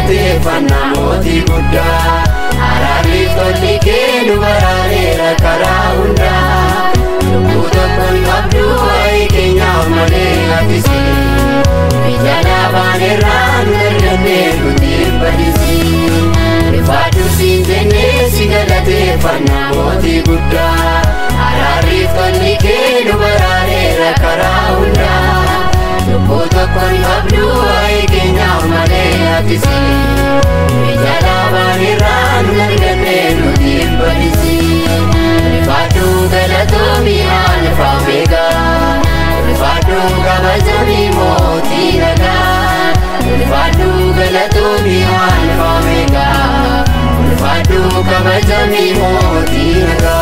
Moti Buddha Arari tolli kenu barare karaunda Lukuta kon abdu ay kenya male atisi Bijala baneran nerdane lutir badisi Rifadu sinjene sigalate fanna Moti Buddha Arari tolli kenu barare karaunda Lukuta kon abdu ay kenya male atisi Bijala baniran nerdane lutir badisi Rifadu galatomi alfa omega Rifadu kabajami moti naga Rifadu galatomi alfa omega Rifadu kabajami moti naga